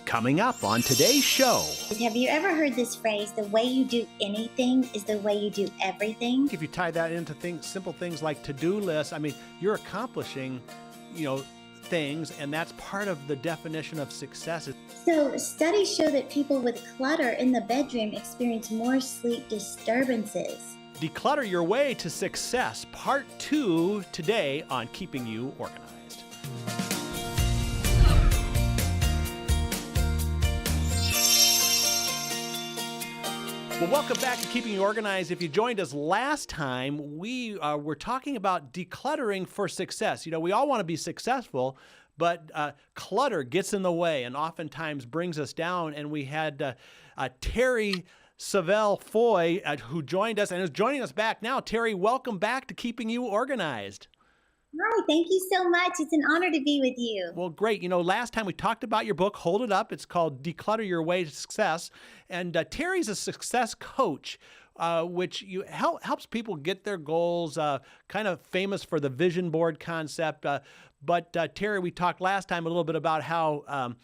Coming up on today's show. Have you ever heard this phrase, the way you do anything is the way you do everything? If you tie that into simple things like to-do lists, you're accomplishing, things, and that's part of the definition of success. So studies show that people with clutter in the bedroom experience more sleep disturbances. Declutter your way to success, part 2 today on keeping you organized. Well, welcome back to Keeping You Organized. If you joined us last time, we were talking about decluttering for success. We all want to be successful, but clutter gets in the way and oftentimes brings us down. And we had Terry Savelle-Foy who joined us and is joining us back now. Terry, welcome back to Keeping You Organized. Hi, thank you so much. It's an honor to be with you. Well, great. Last time we talked about your book, Hold It Up. It's called Declutter Your Way to Success. And Terry's a success coach, which helps people get their goals, kind of famous for the vision board concept. But Terry, we talked last time a little bit about how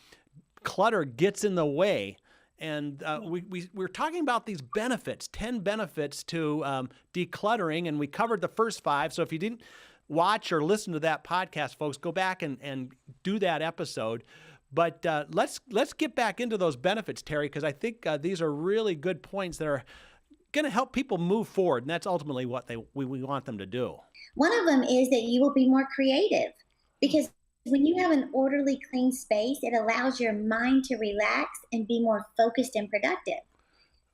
clutter gets in the way. And we're talking about these benefits, 10 benefits to decluttering, and we covered the first 5. So if you didn't watch or listen to that podcast, folks, go back and do that episode. But let's get back into those benefits, Terry, because I think these are really good points that are going to help people move forward, and that's ultimately what we want them to do. One of them is that you will be more creative, because when you have an orderly, clean space, it allows your mind to relax and be more focused and productive.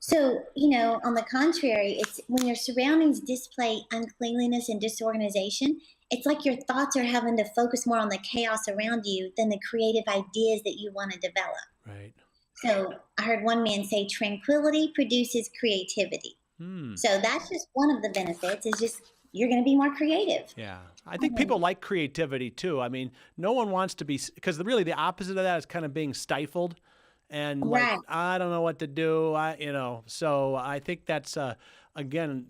So, on the contrary, it's when your surroundings display uncleanliness and disorganization, it's like your thoughts are having to focus more on the chaos around you than the creative ideas that you want to develop. Right. So I heard one man say, tranquility produces creativity. So that's just one of the benefits, is just you're going to be more creative. Yeah. I think people like creativity too. No one wants to be, because really the opposite of that is kind of being stifled. And right. I don't know what to do. So I think that's, again,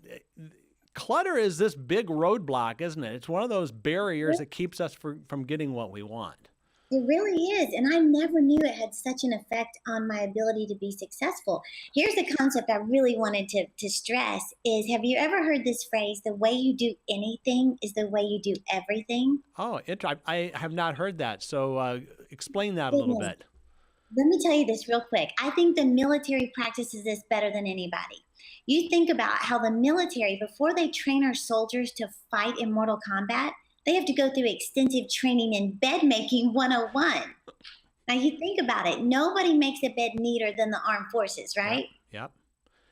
clutter is this big roadblock, isn't it? It's one of those barriers that keeps us from getting what we want. It really is. And I never knew it had such an effect on my ability to be successful. Here's the concept I really wanted to stress is, have you ever heard this phrase, the way you do anything is the way you do everything? Oh, I have not heard that. So explain that a little bit. Let me tell you this real quick. I think the military practices this better than anybody. You think about how the military, before they train our soldiers to fight in mortal combat, they have to go through extensive training in bed making 101. Now you think about it. Nobody makes a bed neater than the armed forces, right? Yep.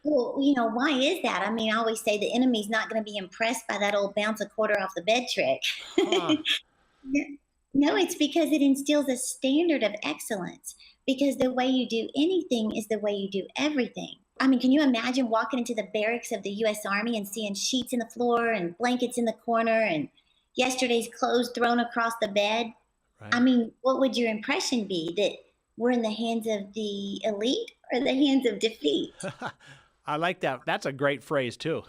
Well, why is that? I always say the enemy's not going to be impressed by that old bounce a quarter off the bed trick. Huh. No, it's because it instills a standard of excellence. Because the way you do anything is the way you do everything. Can you imagine walking into the barracks of the U.S. Army and seeing sheets in the floor and blankets in the corner and yesterday's clothes thrown across the bed? Right. What would your impression be? That we're in the hands of the elite or the hands of defeat? I like that. That's a great phrase, too.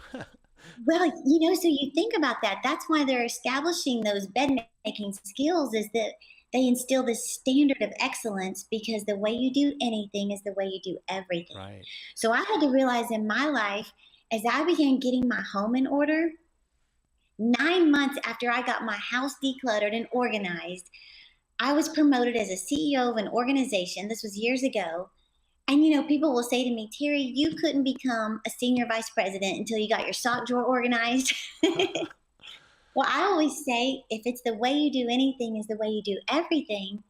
Well, so you think about that. That's why they're establishing those bed-making skills, is that they instill this standard of excellence, because the way you do anything is the way you do everything. Right. So I had to realize in my life, as I began getting my home in order, 9 months after I got my house decluttered and organized, I was promoted as a CEO of an organization. This was years ago. And, people will say to me, Terry, you couldn't become a senior vice president until you got your sock drawer organized. Well, I always say, if it's the way you do anything is the way you do everything,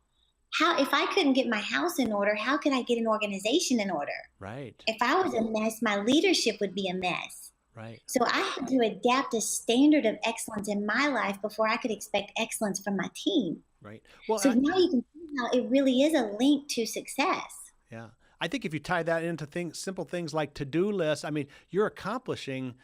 if I couldn't get my house in order, how could I get an organization in order? Right. If I was a mess, my leadership would be a mess. Right. So I had to adapt a standard of excellence in my life before I could expect excellence from my team. Right. Well, so now you can see how it really is a link to success. Yeah. I think if you tie that into simple things like to-do lists, you're accomplishing,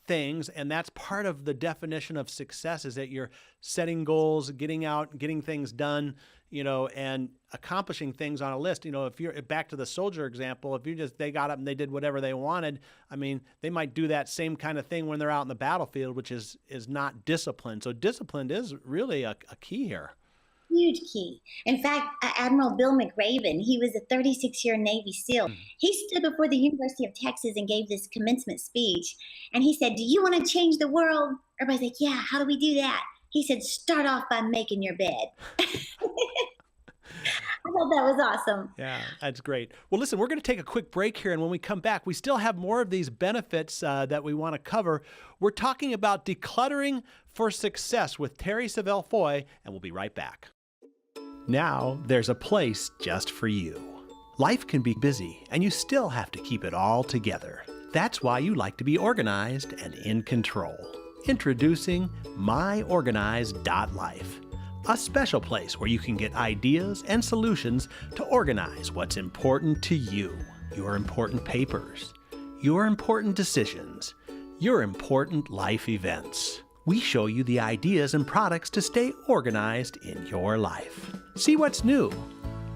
things, and that's part of the definition of success, is that you're setting goals, getting out, getting things done, and accomplishing things on a list. If you're back to the soldier example, if they got up and they did whatever they wanted, they might do that same kind of thing when they're out in the battlefield, which is not discipline. So discipline is really a key here. Huge key. In fact, Admiral Bill McRaven, he was a 36-year Navy SEAL. Hmm. He stood before the University of Texas and gave this commencement speech. And he said, "Do you want to change the world?" Everybody's like, "Yeah, how do we do that?" He said, "Start off by making your bed." I thought that was awesome. Yeah, that's great. Well, listen, we're going to take a quick break here. And when we come back, we still have more of these benefits that we want to cover. We're talking about decluttering for success with Terry Savelle Foy, and we'll be right back. Now, there's a place just for you. Life can be busy, and you still have to keep it all together. That's why you like to be organized and in control. Introducing MyOrganized.life, a special place where you can get ideas and solutions to organize what's important to you, your important papers, your important decisions, your important life events. We show you the ideas and products to stay organized in your life. See what's new.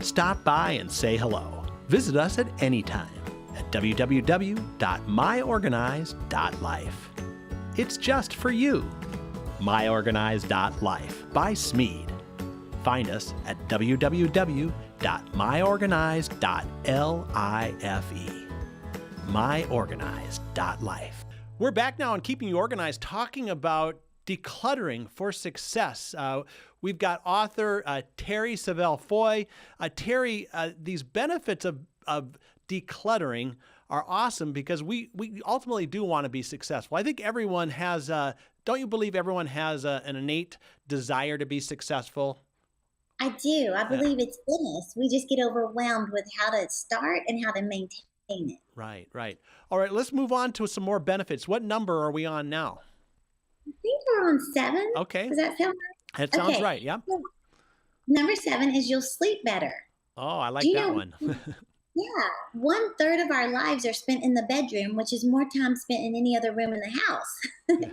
Stop by and say hello. Visit us at any time at www.myorganized.life. It's just for you. MyOrganized.life by Smead. Find us at www.myorganized.life. MyOrganized.life. We're back now on Keeping You Organized, talking about decluttering for success. We've got author Terry Savelle Foy. Terry, these benefits of decluttering are awesome because we ultimately do want to be successful. I think everyone has, don't you believe everyone has an innate desire to be successful? I do. I believe it's in us. We just get overwhelmed with how to start and how to maintain it. Right, right. All right, let's move on to some more benefits. What number are we on now? I think we're on 7. Okay. Does that sound right? That sounds Okay. right, yeah. So number 7 is you'll sleep better. Oh, I like Do you that know? one. Yeah, 1/3 of our lives are spent in the bedroom, which is more time spent in any other room in the house. Yeah.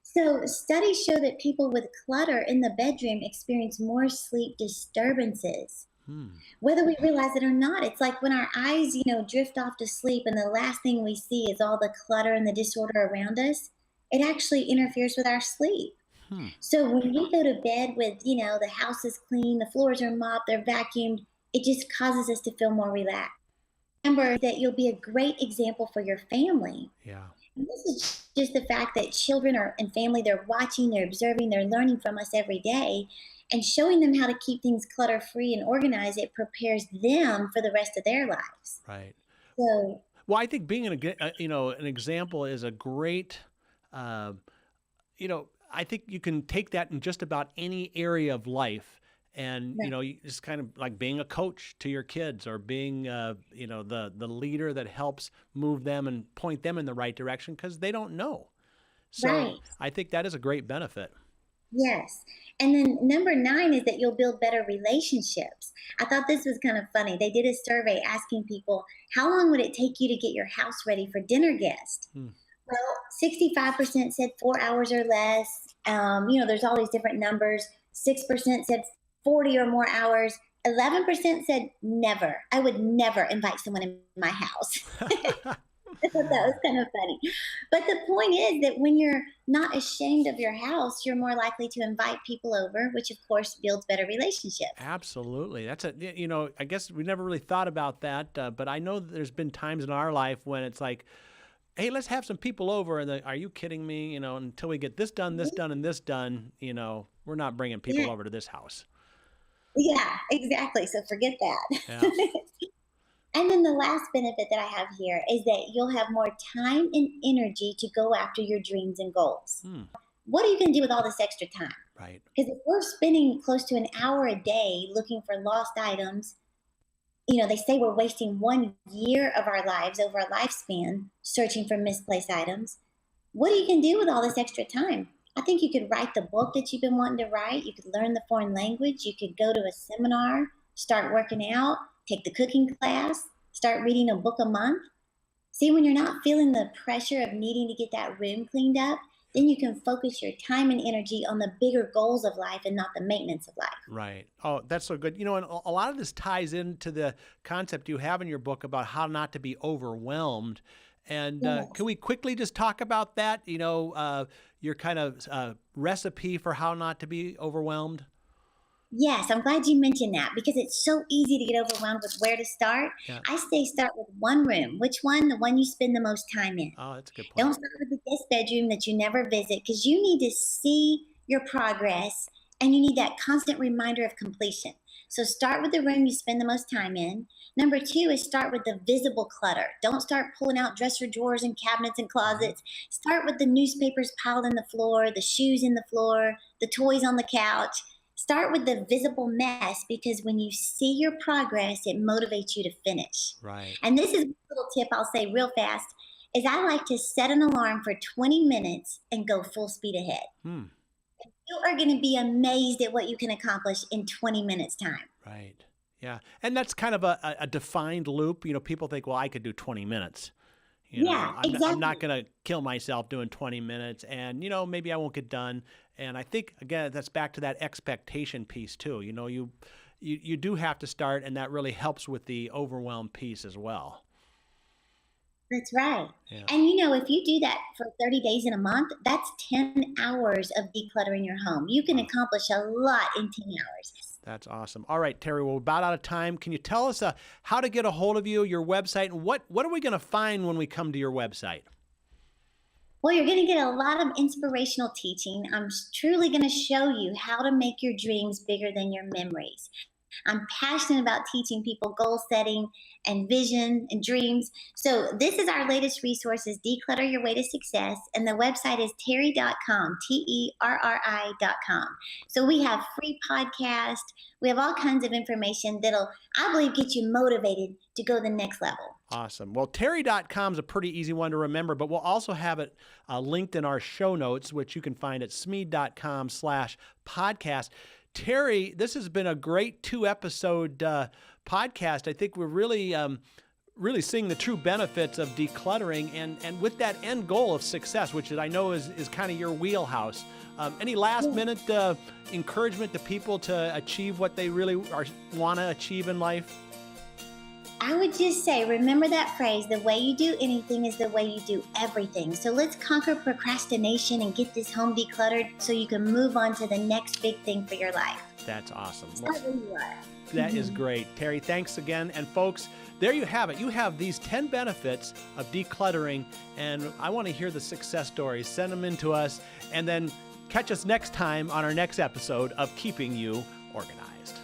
So studies show that people with clutter in the bedroom experience more sleep disturbances, Hmm. whether we realize it or not. It's like when our eyes, drift off to sleep and the last thing we see is all the clutter and the disorder around us. It actually interferes with our sleep. Hmm. So when we go to bed with, the house is clean, the floors are mopped, they're vacuumed, it just causes us to feel more relaxed. Remember that you'll be a great example for your family. Yeah. And this is just the fact that children are and family, they're watching, they're observing, they're learning from us every day. And showing them how to keep things clutter free and organized, it prepares them for the rest of their lives. Right. So, Well, I think being an example is a great, uh, I think you can take that in just about any area of life. And, right, it's kind of like being a coach to your kids or being, the leader that helps move them and point them in the right direction because they don't know. So right. I think that is a great benefit. Yes. And then number 9 is that you'll build better relationships. I thought this was kind of funny. They did a survey asking people, how long would it take you to get your house ready for dinner guests? Hmm. Well, 65% said 4 hours or less. There's all these different numbers. 6% said 40 or more hours. 11% said never. I would never invite someone in my house. I thought that was kind of funny. But the point is that when you're not ashamed of your house, you're more likely to invite people over, which of course builds better relationships. Absolutely. I guess we never really thought about that, but I know that there's been times in our life when it's like, hey, let's have some people over. And are you kidding me? Until we get this done, this done, and this done, we're not bringing people Yeah, over to this house. yeah, exactly. So forget Yeah. that. And then the last benefit that I have here is that you'll have more time and energy to go after your dreams and goals. Hmm. What are you going to do with all this extra time? Right. Because if we're spending close to an hour a day looking for lost items, they say we're wasting 1 year of our lives over a lifespan searching for misplaced items. What are you going to do with all this extra time? I think you could write the book that you've been wanting to write. You could learn the foreign language. You could go to a seminar, start working out, take the cooking class, start reading a book a month. See, when you're not feeling the pressure of needing to get that room cleaned up, then you can focus your time and energy on the bigger goals of life and not the maintenance of life. Right. Oh, that's so good. And a lot of this ties into the concept you have in your book about how not to be overwhelmed. And can Yes. we quickly just talk about that? Your kind of recipe for how not to be overwhelmed? Yes, I'm glad you mentioned that because it's so easy to get overwhelmed with where to start. Yeah. I say start with one room. Which one? The one you spend the most time in. Oh, that's a good point. Don't start with the guest bedroom that you never visit because you need to see your progress and you need that constant reminder of completion. So start with the room you spend the most time in. Number two is start with the visible clutter. Don't start pulling out dresser drawers and cabinets and Hmm. closets. Start with the newspapers piled in the floor, the shoes in the floor, the toys on the couch. Start with the visible mess because when you see your progress, it motivates you to finish. Right. And this is a little tip I'll say real fast is I like to set an alarm for 20 minutes and go full speed ahead. Hmm. You are going to be amazed at what you can accomplish in 20 minutes time. Right. Yeah. And that's kind of a defined loop. People think, well, I could do 20 minutes. Yeah, I'm not exactly. going to kill myself doing 20 minutes and, maybe I won't get done. And I think, again, that's back to that expectation piece too. You do have to start, and that really helps with the overwhelm piece as well. That's right. Yeah. And if you do that for 30 days in a month, that's 10 hours of decluttering your home. You can Wow. accomplish a lot in 10 hours. That's awesome. All right, Terry, well, we're about out of time. Can you tell us how to get a hold of you, your website, and what are we going to find when we come to your website? Well, you're going to get a lot of inspirational teaching. I'm truly going to show you how to make your dreams bigger than your memories. I'm passionate about teaching people goal setting and vision and dreams. So this is our latest resources, Declutter Your Way to Success. And the website is terry.com, Terri.com. So we have free podcast. We have all kinds of information that'll, I believe, get you motivated to go the next level. Awesome. Well, Terry.com is a pretty easy one to remember, but we'll also have it linked in our show notes, which you can find at Smead.com/podcast. Terry, this has been a great 2-episode podcast. I think we're really seeing the true benefits of decluttering and with that end goal of success, which I know is kind of your wheelhouse. Any last minute encouragement to people to achieve what they really want to achieve in life? I would just say, remember that phrase, the way you do anything is the way you do everything. So let's conquer procrastination and get this home decluttered so you can move on to the next big thing for your life. That's awesome. Start where you are. That is great. Terry, thanks again. And folks, there you have it. You have these 10 benefits of decluttering, and I want to hear the success stories. Send them in to us, and then catch us next time on our next episode of Keeping You Organized.